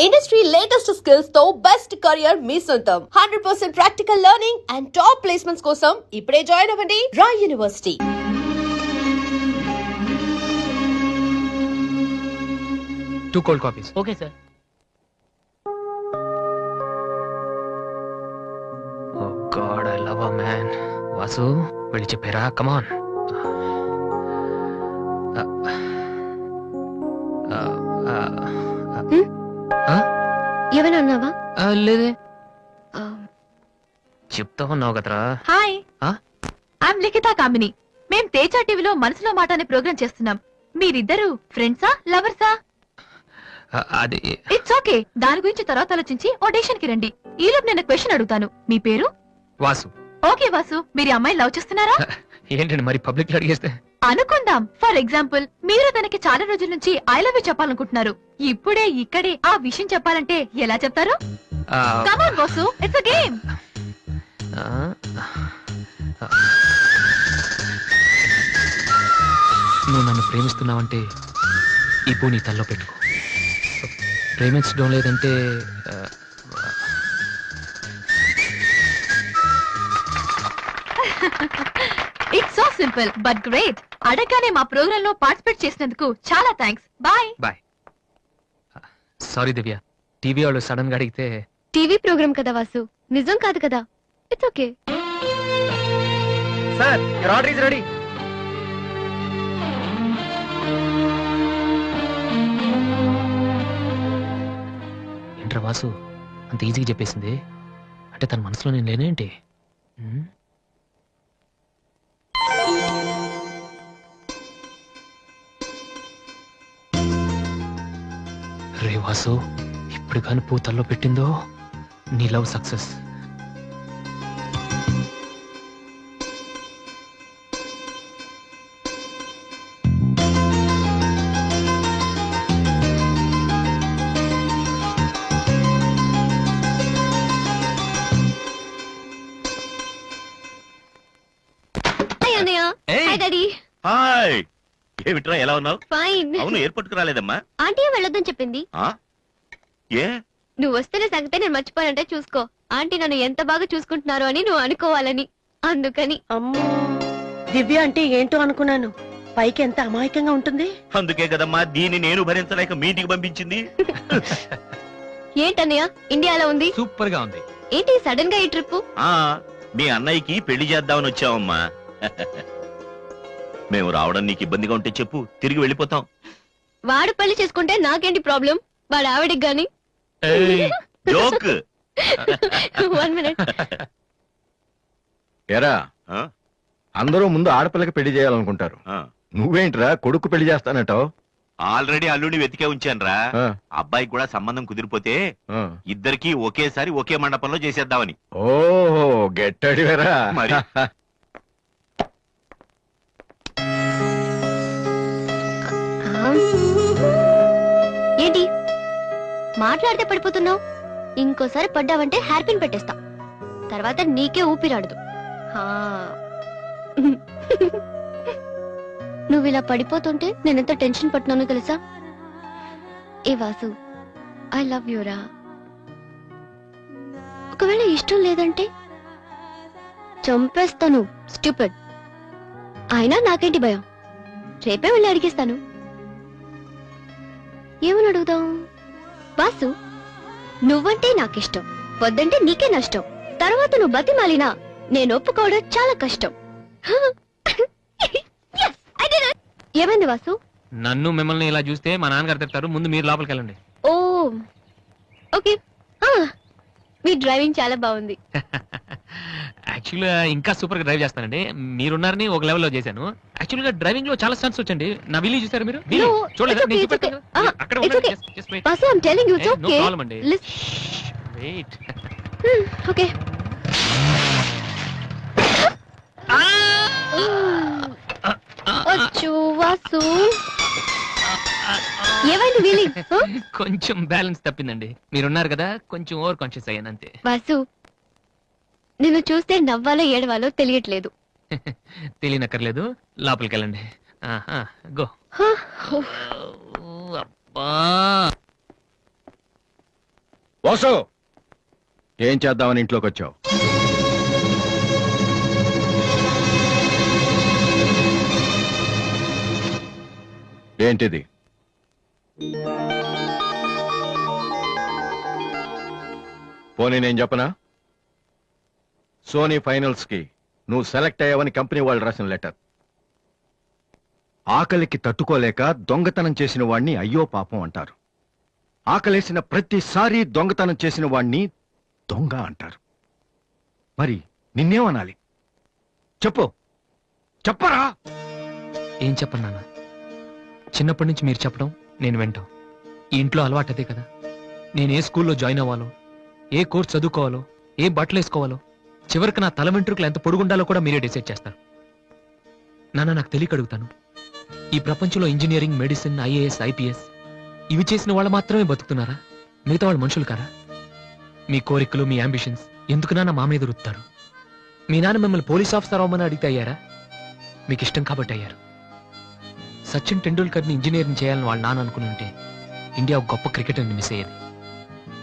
Industry latest skills తో best career మీ సొంతం 100% practical learning and top placements కోసం ఇప్పుడే జాయిన్ అవ్వండి Rai university. Two cold coffees. Okay, sir. Oh God, I love her, man. Vasu, వెళ్ళి చెప్పారా? Come on. ఏమైనా అన్నావా? లేదే, చెప్తా ఉన్నావు కదరా. హాయ్, ఐఎమ్ లిఖిత కామిని. మేం తేజ టీవీలో మనసులో మాట అనే ప్రోగ్రామ్ చేస్తున్నాం. మీరిద్దరు ఫ్రెండ్సా, లవర్సా? అది ఇట్స్ ఓకే, దాని గురించి తర్వాత ఆలోచించి ఆడిషన్ కి రండి. ఈలోపు నేను క్వశ్చన్ అడుగుతాను. మీ పేరు? వాసు. ఓకే వాసు, మీరు అమ్మాయి లవ్ చేస్తున్నారా? ఏంటండి మరి పబ్లిక్ లో అడిగేస్తే? అనుకుందాం, ఫర్ ఎగ్జాంపుల్ మీరు తనకి చాలా రోజుల నుంచి ఐ లవ్ యూ చెప్పాలనుకుంటున్నారు. ఇప్పుడే ఇక్కడే ఆ విషయం చెప్పాలంటే ఎలా చెప్తారు? Come on Vasu, it's a game. నువ్వు నన్ను ప్రేమిస్తున్నావంటే ఈ పూ నీ తల్లో పెట్టుకో. ప్రేమించడం లేదంటే it's so simple but great. అడగగానే మా ప్రోగ్రామ్ లో పార్టిసిపేట్ చేసినందుకు చాలా thanks. Bye bye. Sorry Divya, TV వాళ్ళు సడన్ గా అడిగితే. టీవీ ప్రోగ్రామ్ కదా వాసు, నిజం కాదు కదా. It's okay. Sir, your order is ready. ఏంట్రా వాసు అంత ఈజీగా చెప్పేసింది? అంటే తన మనసులో నేను లేనేంటి? రే వాసు, ఇప్పుడు కాని పూతల్లో పెట్టిందో నీ లవ్ సక్సెస్. హాయ్, ఏమిట్రా ఎలా ఉన్నావు? ఫైన్. అవును, ఎయిర్పోర్ట్ కు రాలేదమ్మా? ఆంటీ వెళ్ళొద్దని చెప్పింది. ఏ నువ్వు వస్తున్న సంగతే నేను మర్చిపోయానంటే చూసుకో. ఆంటీ నన్ను ఎంత బాగా చూసుకుంటున్నారు అని నువ్వు అనుకోవాలని, అందుకని. అమ్మో, దివ్య అంటే ఏంటో అనుకున్నాను. పైకి ఎంత అమాయకంగా ఉంటుంది. అందుకే కదమ్మా దీన్ని నేను భరించలేక మీటికి పంపించింది. ఏంటన్నయ్య ఇండియాలో ఉంది? సూపర్ గా ఉంది. ఏంటి సడన్ గా ఈ ట్రిప్? మీ అన్నయ్యకి పెళ్లి చేద్దామని వచ్చావమ్మా. మేము రావడం నీకు ఇబ్బందిగా ఉంటే చెప్పు, తిరిగి వెళ్ళిపోతాం. వాడు పెళ్లి చేసుకుంటే నాకేంటి ప్రాబ్లం? వాడు ఆవిడికి గాని. జోక్. 1 minute. ఎరా, అందరూ ముందు ఆడపిల్లకి పెళ్లి చేయాలనుకుంటారు. నువ్వేంట్రా కొడుకు పెళ్లి చేస్తానటావు? ఆల్రెడీ అల్లుడిని వెతికే ఉంచానురా. అబ్బాయికి కూడా సంబంధం కుదిరిపోతే ఇద్దరికి ఒకేసారి ఒకే మండపంలో చేసేద్దామని. ఓహో, గెట్టడివేరా మరి. ఏంటి మాట్లాడితే పడిపోతున్నావు? ఇంకోసారి పడ్డావంటే హెయిర్ పిన్ పెట్టేస్తా. తర్వాత నీకే ఊపిరాడదు. నువ్వు ఇలా పడిపోతుంటే నేనెంత టెన్షన్ పడుతున్నానో తెలుసా? ఏ వాసు, ఐ లవ్ యూరా. ఒకవేళ ఇష్టం లేదంటే చంపేస్తాను. స్టూపిడ్. అయినా నాకేంటి భయం? రేపే వెళ్ళి అడిగేస్తాను. ఏమని అడుగుదాం? వాసు, నువ్వంటే నాకిష్టం, వద్దంటే నీకే నష్టం. తర్వాత నువ్వు బతిమాలినా నేను ఒప్పుకోవడం చాలా కష్టం. ఏమైంది వాసు? నన్ను మిమ్మల్ని ఇలా చూస్తే మా నాన్నగారు తిడతారు. ముందు మీరు లోపలికి వెళ్ళండి. ఓ ఓకే. మీ డ్రైవింగ్ చాలా బాగుంది. యాక్చువల్గా ఇంకా సూపర్ గా డ్రైవ్ చేస్తానండి. మీరున్నారని ఒక లెవెల్ లో చేశాను. యాక్చువల్ గా డ్రైవింగ్ లో చాలా స్టన్స్ వచ్చండి. నా విలేజ్ చూసారు మీరు? చూడలేదు. అక్కడ Vasu, I'm telling you it's okay. No problem అండి. వెయిట్. ఓకే. అచ్చో వాసు, ఏమైంది? వీలింగ్ కొంచెం బ్యాలెన్స్ తప్పిందండి. మీరున్నారు కదా, కొంచెం ఓవర్ కాన్షియస్ అయ్యాను అంతే. వాసు, నిన్ను చూస్తే నవ్వాలో ఏడవాలో తెలియట్లేదు. తెలియనక్కర్లేదు, లోపలికి వెళ్ళండి. గో. అబ్బా, వాసు ఏం చేద్దామని ఇంట్లోకి వచ్చావు? ఏంటిది? పోనీ నేను చెప్పనా? సోనీ ఫైనల్స్ కి నువ్వు సెలెక్ట్ అయ్యావని కంపెనీ వాళ్ళు రాసిన లెటర్. ఆకలికి తట్టుకోలేక దొంగతనం చేసిన వాణ్ణి అయ్యో పాపం అంటారు. ఆకలేసిన ప్రతిసారి దొంగతనం చేసిన వాణ్ణి దొంగ అంటారు. మరి నిన్నేమనాలి చెప్పు, చెప్పరా? ఏం చెప్పను నాన్న, చిన్నప్పటి నుంచి మీరు చెప్పడం నేను వింటాం. ఈ ఇంట్లో అలవాటు అదే కదా. నేను ఏ స్కూల్లో జాయిన్ అవ్వాలో, ఏ కోర్స్ చదువుకోవాలో, ఏ బట్టలు వేసుకోవాలో, చివరికి నా తల వెంట్రుకలు ఎంత పొడుగుండాలో కూడా మీరే డిసైడ్ చేస్తారు. నాన్న నాకు తెలియక అడుగుతాను, ఈ ప్రపంచంలో ఇంజనీరింగ్, మెడిసిన్, ఐఏఎస్, ఐపీఎస్ ఇవి చేసిన వాళ్ళు మాత్రమే బతుకుతున్నారా? మిగతా వాళ్ళు మనుషులు కారా? మీ కోరికలు, మీ అంబిషన్స్ ఎందుకు నాన్న మా మీద రుత్తారు? మీ నాన్న మిమ్మల్ని పోలీస్ ఆఫీసర్ అవ్వమని అడిగితే అయ్యారా? మీకు ఇష్టం కాబట్టి అయ్యారు. సచిన్ టెండూల్కర్ని ఇంజనీరింగ్ చేయాలని వాళ్ళ నాన్న అనుకుని ఉంటే ఇండియా ఒక గొప్ప క్రికెటర్ని మిస్ అయ్యేది.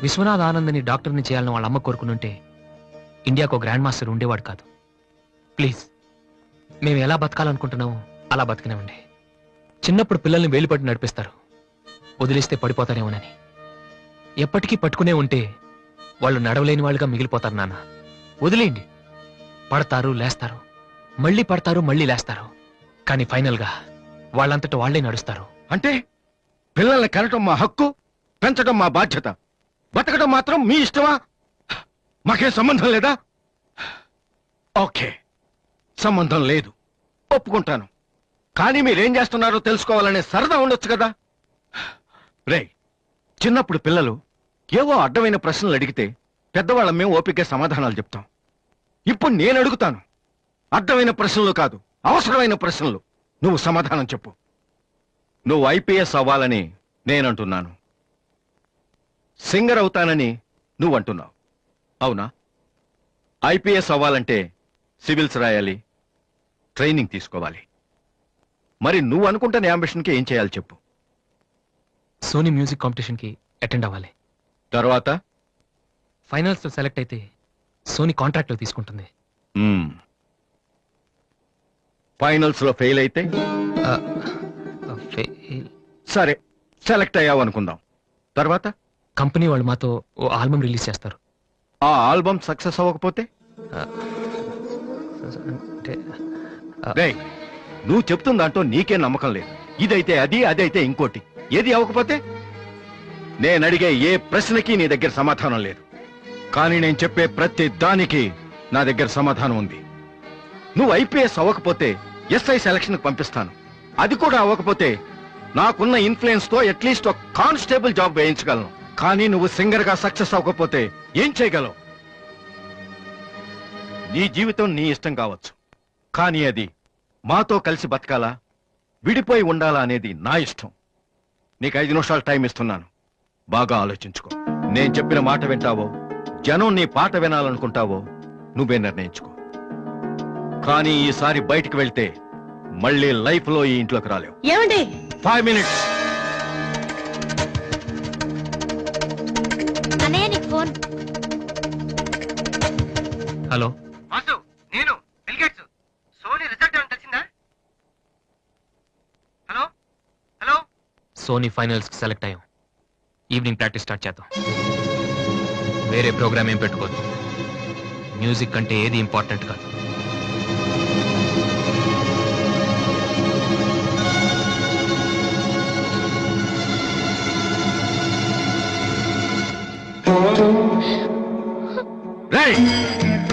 విశ్వనాథ్ ఆనంద్ని డాక్టర్ని చేయాలని వాళ్ళ అమ్మ కోరుకుని ఉంటే ఇండియాకు ఒక గ్రాండ్ మాస్టర్ ఉండేవాడు కాదు. ప్లీజ్, మేము ఎలా బతకాలనుకుంటున్నామో అలా బతికినామండి. చిన్నప్పుడు పిల్లల్ని వేలిపట్టి నడిపిస్తారు, వదిలేస్తే పడిపోతారేమోనని. ఎప్పటికీ పట్టుకునే ఉంటే వాళ్ళు నడవలేని వాళ్ళుగా మిగిలిపోతారు నాన్న. వదిలేయండి, పడతారు, లేస్తారు, మళ్ళీ పడతారు, మళ్ళీ లేస్తారు, కానీ ఫైనల్ గా వాళ్ళంతట వాళ్లే నడుస్తారు. అంటే పిల్లల్ని కనటం మా హక్కు, పెంచడం మా బాధ్యత, బతకడం మాత్రం మీ ఇష్టమా? మాకేం సంబంధం లేదా? ఓకే, సంబంధం లేదు, ఒప్పుకుంటాను. కానీ మీరేం చేస్తున్నారో తెలుసుకోవాలనే సరదా ఉండొచ్చు కదా. రే, చిన్నప్పుడు పిల్లలు ఏవో అడ్డమైన ప్రశ్నలు అడిగితే పెద్దవాళ్ళం మేము ఓపిక సమాధానాలు చెప్తాం. ఇప్పుడు నేను అడుగుతాను, అడ్డమైన ప్రశ్నలు కాదు, అవసరమైన ప్రశ్నలు. నువ్వు సమాధానం చెప్పు. నువ్వు ఐపీఎస్ అవ్వాలని నేనంటున్నాను, సింగర్ అవుతానని నువ్వంటున్నావు, అవునా? ఐపీఎస్ అవ్వాలంటే సివిల్స్ రాయాలి, ట్రైనింగ్ తీసుకోవాలి. మరి నువ్వు అనుకుంటున్న అంబిషన్కి ఏం చేయాలి చెప్పు. సోనీ మ్యూజిక్ కాంపిటీషన్ కి అటెండ్ అవ్వాలి. తర్వాత ఫైనల్స్ లో సెలెక్ట్ అయితే సోనీ కాంట్రాక్ట్ లో తీసుకుంటుంది. ఫైనల్స్ లో ఫెయిల్ అయితే ఆ, fail. సరే, సెలెక్ట్ అయ్యావు అనుకుందాం. తర్వాత కంపెనీ వాళ్ళు మాతో ఓ ఆల్బమ్ రిలీజ్ చేస్తారు. ఆ ఆల్బమ్ సక్సెస్ అవ్వకపోతే అంటే రేయ్, నువ్వు చెప్తున్న దాంట్లో నీకే నమ్మకం లేదు. ఇదైతే అది, అదైతే ఇంకోటి. ఏది అవ్వకపోతే? నేను అడిగే ఏ ప్రశ్నకి నీ దగ్గర సమాధానం లేదు, కానీ నేను చెప్పే ప్రతి దానికి నా దగ్గర సమాధానం ఉంది. నువ్వు ఐపీఎస్ అవ్వకపోతే ఎస్ఐ సెలక్షన్ పంపిస్తాను. అది కూడా అవ్వకపోతే నాకున్న ఇన్ఫ్లుయెన్స్ తో అట్లీస్ట్ ఒక కానిస్టేబుల్ జాబ్ వేయించగలను. కానీ నువ్వు సింగర్ గా సక్సెస్ అవ్వకపోతే ఏం చేయగలవు? నీ జీవితం నీ ఇష్టం కావచ్చు, కానీ అది మాతో కలిసి బతకాలా, విడిపోయి ఉండాలా అనేది నా ఇష్టం. నీకు 5 నిమిషాలు టైం ఇస్తున్నాను, బాగా ఆలోచించుకో. నేను చెప్పిన మాట వింటావో, జనం నీ పాట వినాలనుకుంటావో నువ్వే నిర్ణయించుకో. కానీ ఈసారి బయటికి వెళ్తే మళ్ళీ లైఫ్ లో ఈ ఇంట్లోకి రాలేవు. ఏమండి? 5 మినిట్స్. అన్నయ్య నీకు ఫోన్. హలో, నేను బిల్ గేట్స్. సోనీ రిజల్ట్ ఏమైనా తెలిసిందా? హలో హలో సోనీ ఫైనల్స్ కి సెలెక్ట్ అయ్యాం. ఈవినింగ్ ప్రాక్టీస్ స్టార్ట్ చేద్దాం. వేరే ప్రోగ్రామ్ ఏం పెట్టుకోదు. మ్యూజిక్ అంటే ఏది ఇంపార్టెంట్ కాదు. రేయ్,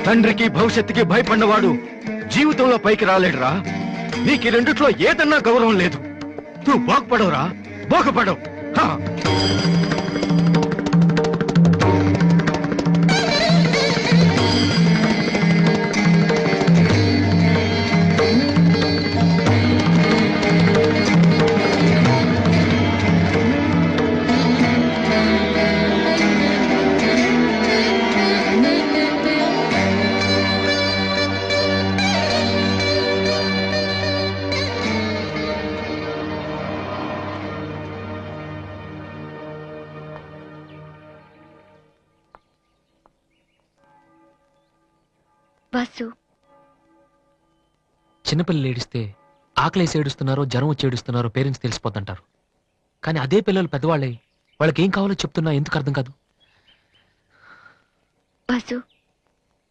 తండ్రికి భవిష్యత్తుకి భయపడినవాడు జీవితంలో పైకి రాలేడురా. నీకు ఈ రెండిట్లో ఏదన్నా గౌరవం లేదు. నువ్వు బాగుపడవురా, బాగుపడవు. హా. వాసు, చిన్నపిల్లలు ఏడిస్తే ఆకలేసి ఏడుస్తున్నారో జ్వరం వచ్చి ఏడుస్తున్నారో పేరెంట్స్ తెలిసిపోతుంటారు. కానీ అదే పిల్లలు పెద్దవాళ్ళే వాళ్ళకి ఏం కావాలో చెప్తున్నా ఎందుకు అర్థం కాదు? వాసు,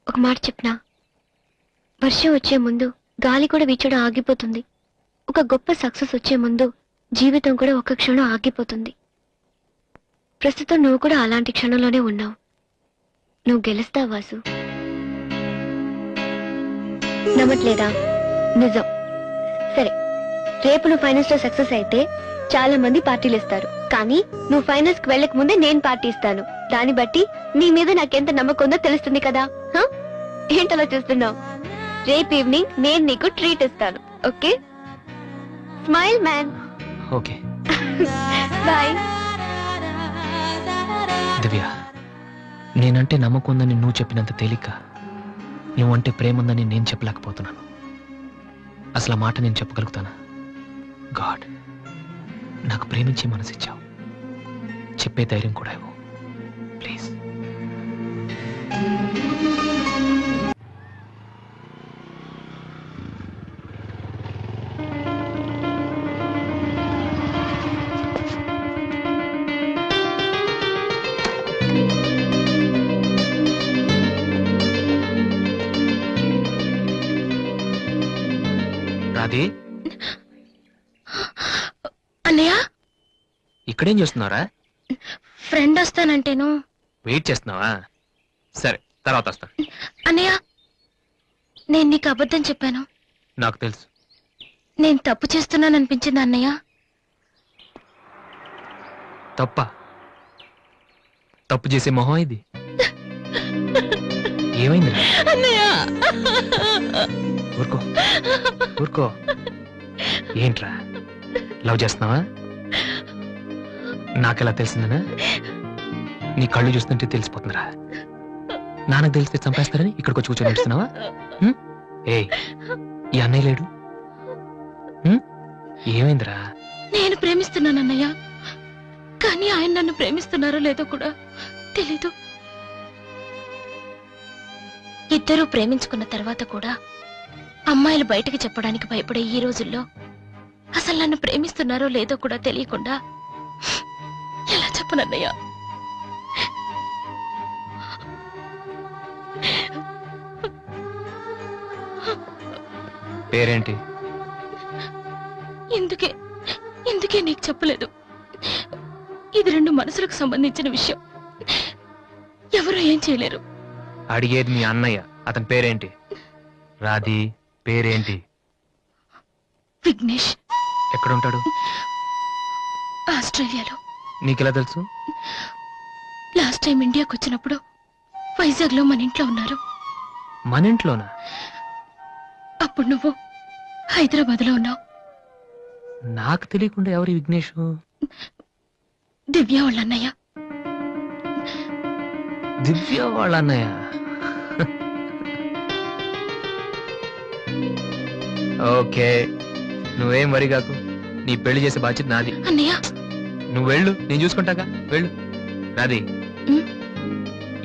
ఒక మాట చెప్పనా? వర్షం వచ్చే ముందు గాలి కూడా వీచడం ఆగిపోతుంది. ఒక గొప్ప సక్సెస్ వచ్చే ముందు జీవితం కూడా ఒక్క క్షణం ఆగిపోతుంది. ప్రస్తుతం నువ్వు కూడా అలాంటి క్షణంలోనే ఉన్నావు. నువ్వు గెలుస్తావు వాసు. నమ్మట్లేదా? నిజం. సరే, రేపు నువ్వు ఫైనల్స్ లో సక్సెస్ అయితే చాలా మంది పార్టీలు ఇస్తారు. కానీ నువ్వు ఫైనల్స్ కి వెళ్ళక ముందే నేను పార్టీ ఇస్తాను. దాన్ని బట్టి నీ మీద నాకెంత నమ్మకం ఉందో తెలుస్తుంది కదా. హ? ఏంటలా చూస్తున్నావు? రేపు ఈవినింగ్ నేను నీకు ట్రీట్ ఇస్తాను. Okay? Smile man. Okay boy. Divya, నేనంటే నమ్మకం ఉందని నువ్వు చెప్పినంత తేలిక నువ్వంటే ప్రేమ ఉందని నేను చెప్పలేకపోతున్నాను. అసలు ఆ మాట నేను చెప్పగలుగుతానా? గాడ్, నాకు ప్రేమించే మనసిచ్చావు. చెప్పే ధైర్యం కూడా ఇవ్వు ప్లీజ్. రాధే, అన్నయ్య, ఇక్కడేం చేస్తున్నారా? ఫ్రెండ్ వస్తానంటేను. వెయిట్ చేస్తున్నావా? సరే, తర్వాత వస్తా. అన్నయ్య, నేను నీకు అబద్ధం చెప్పాను. నాకు తెలుసు. నేను తప్పు చేస్తున్నాను అనిపించింది అన్నయ్య. తప్ప? తప్పు చేసే మొహం ఇది. ఏమైందిరా? ఊరుకో ఊరుకో. ఏంట్రా, లవ్ చేస్తున్నావా? నాకెలా తెలిసిందనా? నీ కళ్ళు చూస్తుంటే తెలిసిపోతుందిరా. నాన్నకు తెలిస్తే చంపేస్తారని ఇక్కడికి వచ్చి కూర్చొని ఏడుస్తున్నావా? ఏ, ఈ అన్నయ్య లేడు? ఏమైందిరా? నేను ప్రేమిస్తున్నాను అన్నయ్య, కానీ ఆయన నన్ను ప్రేమిస్తున్నారో లేదో కూడా తెలీదు. ఇద్దరూ ప్రేమించుకున్న తర్వాత కూడా అమ్మాయిలు బయటకు చెప్పడానికి భయపడే ఈ రోజుల్లో అసలు నన్ను ప్రేమిస్తున్నారో లేదో కూడా తెలియకుండా ఎలా చెప్పనన్నయ్య? పేరేంటి? ఎందుకే నీకు చెప్పలేదు. ఇది రెండు మనసులకు సంబంధించిన విషయం. ఎవరు ఏం చేయలేరు. అడిగేది మీ అన్నయ్య. అతని పేరేంటి? రాధి పేరేంటి? విఘ్నేష్. ఎక్కడుంటాడు? ఆస్ట్రేలియాలో. నీకెలా తెలుసు? లాస్ట్ టైం ఇండియాకి వచ్చినప్పుడు వైజాగ్ లో మన ఇంట్లో ఉన్నారు. మన ఇంట్లోనా? అప్పుడు నువ్వు హైదరాబాద్ లో ఉన్నావు. నాకు తెలియకుండా ఎవరి విఘ్నేష్? దివ్య వాళ్ళ అన్నయ్య. దివ్య వాళ్ళ అన్నయ్య. ఓకే, నువ్వేం వరి కాకు. నీ పెళ్లి చేసే బాధ్యత నాది. అన్నయ్య, నువ్వు వెళ్ళు, నేను చూసుకుంటాగా. వెళ్ళు రాది. ఉమ్.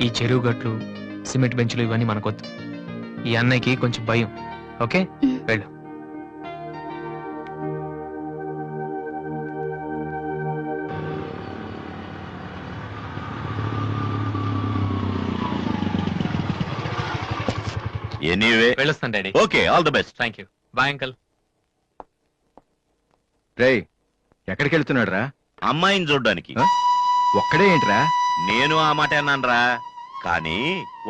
ఈ చెరువు గట్లు, సిమెంట్ బెంచ్లు ఇవన్నీ మనకొద్దు. ఈ అన్నయ్యకి కొంచెం భయం. Okay, um. వెళ్ళు. ఎనీవే, వెళ్ళొస్తాను daddy. Okay, all the best. Thank you. Bye uncle. రేయ్, ఎక్కడికి వెళ్తున్నాడు రా? అమ్మాయిని చూడ్డానికి. ఒక్కడే ఏంట్రా? నేను ఆ మాట అన్నానురా. కానీ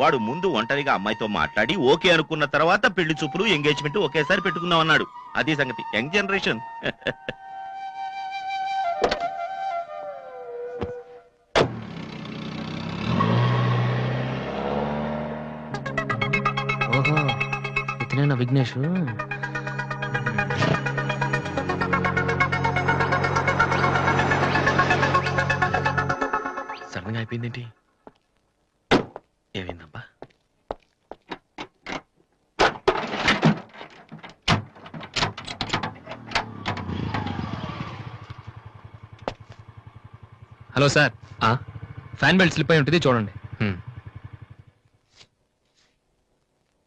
వాడు ముందు ఒంటరిగా అమ్మాయితో మాట్లాడి ఓకే అనుకున్న తర్వాత పెళ్లి చూపులు, ఎంగేజ్మెంట్ ఒకేసారి పెట్టుకుందాం అన్నాడు. అది సంగతి. Young generation. ఓహో, ఇతనేనా విఘ్నేష్? సడన్ గా అయిపోయిందేంటి? ఏమైందబ్బా? Hello sir, fan belt slip అయి ఉంటుంది చూడండి.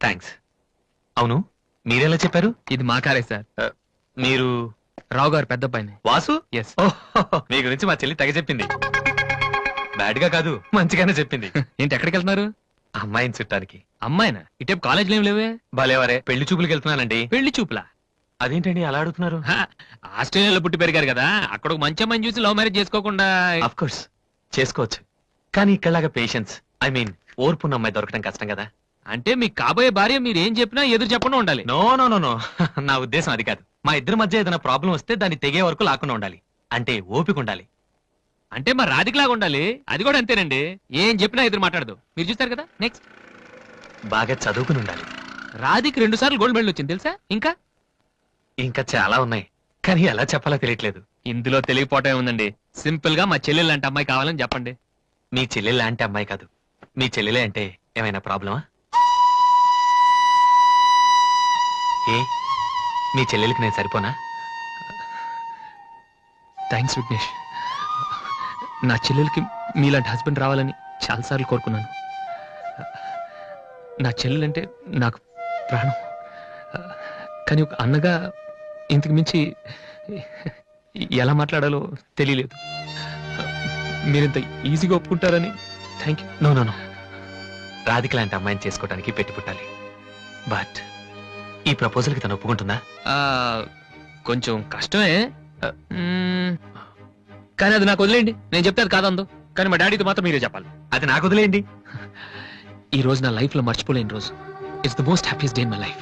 థ్యాంక్స్. అవును, మీరెలా చెప్పారు? ఇది మా కారే సార్. మీరు రావు గారు పెద్ద అబ్బాయిని. వాసు? ఎస్. మీ గురించి మా చెల్లి తెగ చెప్పింది. బ్యాడ్ గా కాదు, మంచిగానే చెప్పింది. ఏంటి ఎక్కడికి వెళ్తున్నారు? అమ్మాయిని చుట్టానికి. అమ్మాయినా? ఇటేపు కాలేజీలో ఏం లేవే. భలేవారే, పెళ్లి చూపులకి వెళ్తున్నానండి. పెళ్లి చూపులా? అదేంటండి అలా అడుగుతున్నారు? హ, ఆస్ట్రేలియాలో పుట్టి పెరిగారు కదా, అక్కడ ఒక మంచి అమ్మాయిని చూసి లవ్ మ్యారేజ్ చేసుకోకుండా. అఫ్ కోర్స్ చేసుకోవచ్చు, కానీ ఇక్కడలాగా పేషెన్స్, ఐ మీన్ ఓర్పున్న అమ్మాయి దొరకడం కష్టం కదా. అంటే మీకు కాబోయే భార్య మీరు ఏం చెప్పినా ఎదురు చెప్పకుండా ఉండాలి. నో నో నో నో నా ఉద్దేశం అది కాదు. మా ఇద్దరి మధ్య ఏదైనా ప్రాబ్లం వస్తే దాన్ని తెగే వరకు లాకుండా ఉండాలి. అంటే ఓపిక ఉండాలి. అంటే మరి రాధికలాగా ఉండాలి. అది కూడా అంతేనండి, ఏం చెప్పినా ఎదురు మాట్లాడదు. మీరు చూస్తారు కదా. నెక్స్ట్, బాగా చదువుకుని ఉండాలి. రాధికి 2 సార్లు గోల్డ్ మెడల్ వచ్చింది తెలుసా? ఇంకా చాలా ఉన్నాయి, కానీ ఎలా చెప్పాలో తెలియట్లేదు. ఇందులో తెలియపోవటం ఉందండి. సింపుల్ గా మా చెల్లెలు లాంటి అమ్మాయి కావాలని చెప్పండి. మీ చెల్లెలు లాంటి అమ్మాయి కాదు, మీ చెల్లెలే అంటే ఏమైనా ప్రాబ్లమా? ఏ మీ చెల్లెలికి నేను సరిపోనా? థ్యాంక్స్ విఘ్నేష్. నా చెల్లెలకి మీలాంటి హస్బెండ్ రావాలని చాలాసార్లు కోరుకున్నాను. నా చెల్లెలంటే నాకు ప్రాణం. కానీ ఒక అన్నగా ఇంతకు మించి ఎలా మాట్లాడాలో తెలియలేదు. మీరింత ఈజీగా ఒప్పుకుంటారని thank you. No no no, Radhika లాంటి అమ్మాయిని చేసుకోవడానికి పెట్టి పుట్టాలి. బట్ ఈ ప్రపోజల్కి తను ఒప్పుకుంటుందా? కొంచెం కష్టమే, కానీ అది నాకు వదిలేయండి. నేను చెప్తే అది కాదందో, కానీ మా డాడీతో మాత్రం మీరే చెప్పాలి. అది నాకు వదిలేయండి. ఈ రోజు నా లైఫ్ లో మర్చిపోలేని రోజు. It's the most happiest day in my life.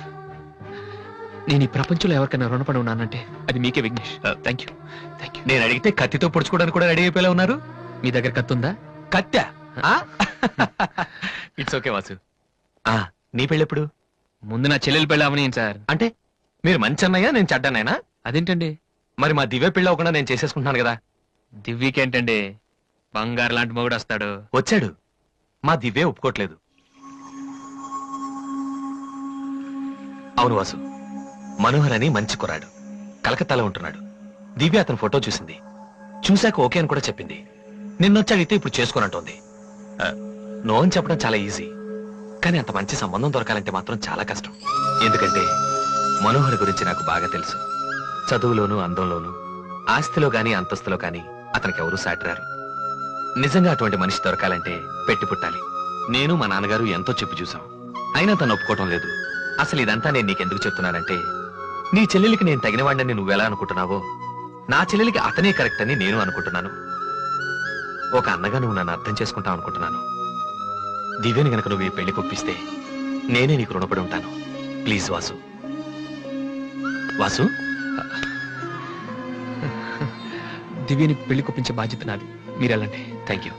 నేను ఈ ప్రపంచంలో ఎవరికైనా రుణపడి ఉన్నానంటే అది మీకే Vignesh. Thank you. Thank you. నేను అడిగితే కత్తితో పొడుచుకోవడానికి కూడా రెడీ అయిపోయేలా ఉన్నారు. మీ దగ్గర కత్తుందా? కత్తా? It's okay Vasu. నీ పెళ్ళెప్పుడు? ముందు నా చెల్లెలు పెళ్ళి అవనీయండి సార్. అంటే మీరు మంచి అన్నయ్య, నేను చెడ్డన్నయ్యనా? అదేంటండి? మరి మా దివ్య పెళ్ళి అవ్వకుండా నేను చేసేసుకుంటున్నాను కదా. దివ్యకేంటండి, బంగారు లాంటి మొగుడు వస్తాడు. వచ్చాడు, మా దివ్య ఒప్పుకోట్లేదు. అవును వాసు, మనోహర్ అని మంచి కుర్రాడు, కలకత్తాలో ఉంటున్నాడు. దివ్య అతని ఫోటో చూసింది, చూశాక ఓకే అని కూడా చెప్పింది. నిన్నొచ్చాడితే ఇప్పుడు చేసుకోనంటోంది. నో అని చెప్పడం చాలా ఈజీ, కానీ అంత మంచి సంబంధం దొరకాలంటే మాత్రం చాలా కష్టం. ఎందుకంటే మనోహర్ గురించి నాకు బాగా తెలుసు. చదువులోను, అందంలోను, ఆస్తిలో గాని అంతస్తులో గాని అతనికి ఎవరూ సాటిరారు. నిజంగా అటువంటి మనిషి దొరకాలంటే పెట్టి పుట్టాలి. నేను మా నాన్నగారు ఎంతో చెప్పి చూసాం, అయినా తను ఒప్పుకోవటం లేదు. అసలు ఇదంతా నేను నీకెందుకు చెప్తున్నానంటే, నీ చెల్లెలికి నేను తగినవాడిని నువ్వెలా అనుకుంటున్నావో, నా చెల్లెలికి అతనే కరెక్ట్ అని నేను అనుకుంటున్నాను. ఒక అన్నగా నువ్వు నన్ను అర్థం చేసుకుంటావు అనుకుంటున్నాను. దివ్యని గనక నువ్వు ఈ పెళ్లి కొప్పిస్తే నేనే నీకు రుణపడి ఉంటాను. ప్లీజ్ వాసు. వాసు, దివ్యని పెళ్లి కొప్పించే బాధ్యత నాది. మీరు వెళ్ళండి. Thank you.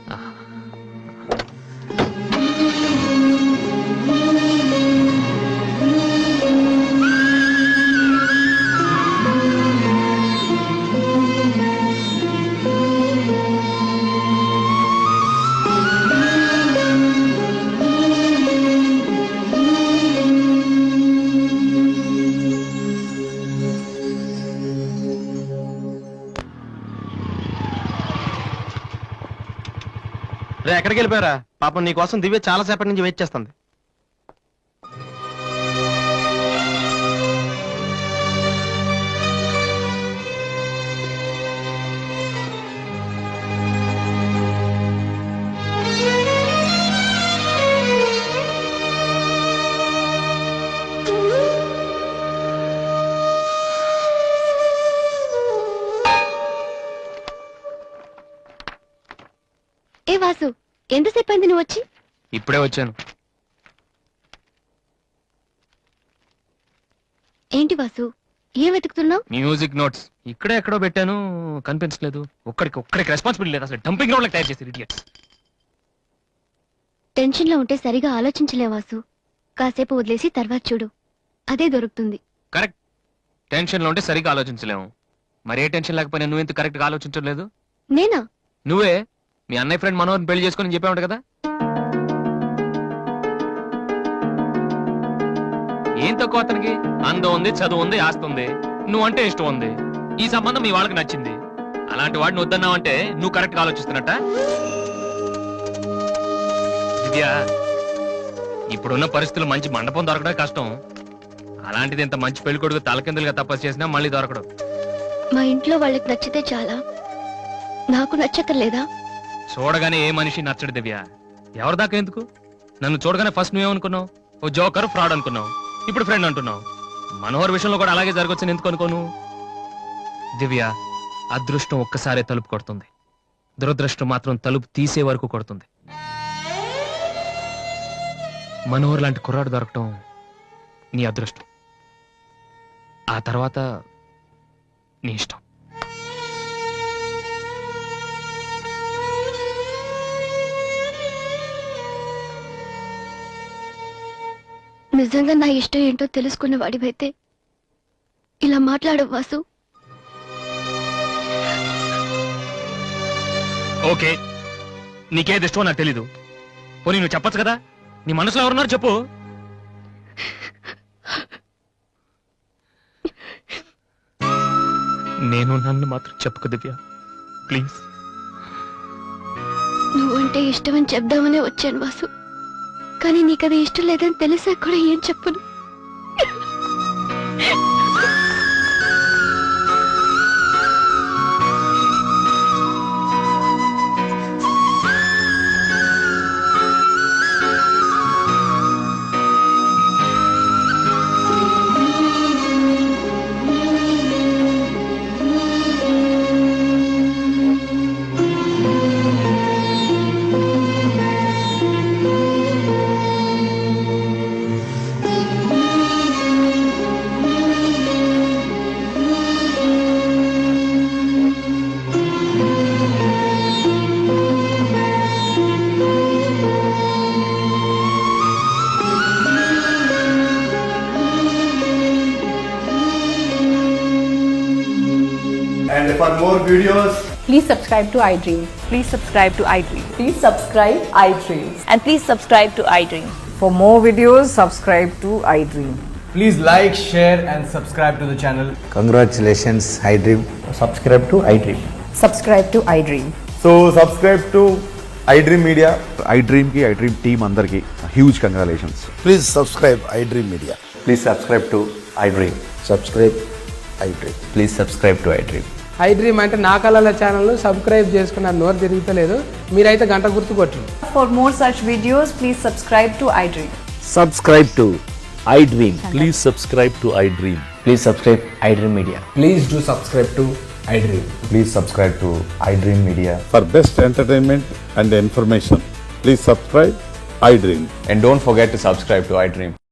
రే, ఎక్కడికి వెళ్ళిపోయారా? పాపం నీ కోసం దివ్య చాలా సేపటి నుంచి వెయిట్ చేస్తుంది. ఏ వాసు, ఎంతసేపు అయింది నువ్వు వచ్చి? ఇప్పుడే వచ్చాను. ఏంటి వాసు, ఏం వెతుకుతున్నావు? మ్యూజిక్ నోట్స్ ఇక్కడే ఎక్కడో పెట్టాను, కనిపించలేదు. ఒక్కడికి రెస్పాన్సిబిలిటీ లేదు. అసలు డంపింగ్ గ్రౌండ్ తయారు చేసి ఇడియట్స్. టెన్షన్ లో ఉంటే సరిగా ఆలోచించలే వాసు. కాసేపు వదిలేసి తర్వాత చూడు, అదే దొరుకుతుంది. కరెక్ట్. టెన్షన్ లో ఉంటే సరిగ్గా ఆలోచించలేము. మరి ఏ టెన్షన్ లేకపోయినా నువ్వు ఎంత కరెక్ట్ గా ఆలోచించలేదు? నేనా? నువ్వే మీ అన్నయ్య ఫ్రెండ్ మనోహర్ని పెళ్లి చేసుకొని చెప్పావు కదా. ఏం తక్కువ అతనికి? అందం ఉంది, చదువు ఉంది, ఆస్తి ఉంది, నువ్వంటే ఇష్టం ఉంది. ఈ సంబంధం మీ వాళ్ళకి నచ్చింది. అలాంటి వాడిని వద్దన్నావంటే నువ్వు కరెక్ట్ గా ఆలోచిస్తున్నట్ట. దివ్య, ఇప్పుడున్న పరిస్థితులు మంచి మండపం దొరకడం కష్టం. అలాంటిది ఇంత మంచి పెళ్లి కొడుకు తలకిందులుగా తపస్సు చేసినా మళ్ళీ దొరకడం. మా ఇంట్లో వాళ్ళకి నచ్చితే చాలా, నాకు నచ్చతలేదా? చూడగానే ఏ మనిషి నచ్చడు దివ్య. ఎవరి దాకా ఎందుకు? నన్ను చూడగానే ఫస్ట్ నువ్వేమనుకున్నావు? ఓ జోకర్, ఫ్రాడ్ అనుకున్నావు. ఇప్పుడు ఫ్రెండ్ అంటున్నావు. మనోహర్ విషయంలో కూడా అలాగే జరగొచ్చని ఎందుకు అనుకోను? దివ్య, అదృష్టం ఒక్కసారే తలుపు కొడుతుంది, దురదృష్టం మాత్రం తలుపు తీసే వరకు కొడుతుంది. మనోహర్ లాంటి కుర్రాడు దొరకటం నీ అదృష్టం. ఆ తర్వాత నీ ఇష్టం. నిజంగా నా ఇష్టం ఏంటో తెలుసుకున్న వాడివైతే ఇలా మాట్లాడవు వాసు. ఓకే, నీకేది ఇష్టమో నాకు తెలీదు. పోనీ నువ్వు చెప్పొచ్చు కదా, నీ మనసులో ఎవరున్నారు చెప్పు. నేను నన్ను మాత్రం చెప్పుకు దివ్య, ప్లీజ్. నువ్వంటే ఇష్టమని చెప్దామనే వచ్చాను వాసు, కానీ నీకది ఇష్టం లేదని తెలిసా కూడా ఏం చెప్పను. And for more videos, Please subscribe to iDream. Please subscribe to iDream. Please subscribe iDream. And please subscribe to iDream. For more videos, subscribe to iDream. please like, share, and subscribe to the channel. Congratulations, iDream. Subscribe to iDream. Subscribe to iDream. So subscribe to iDream Media. iDream ki iDream team andarki huge congratulations. Please subscribe I dream media. Please subscribe to iDream. Subscribe I dream. Please subscribe to iDream. iDream అంటే నా కళల channel subscribe చేసుకున్న నోరు తిరుగుతలేదు. మీరైతే గంట గుర్తు కొట్టండి. For more such videos, please subscribe to iDream. Subscribe to iDream. Please subscribe to iDream. Please subscribe iDream Media. Please do subscribe to iDream. Please subscribe to iDream Media. For best entertainment and information, please subscribe iDream. And don't forget to subscribe to iDream.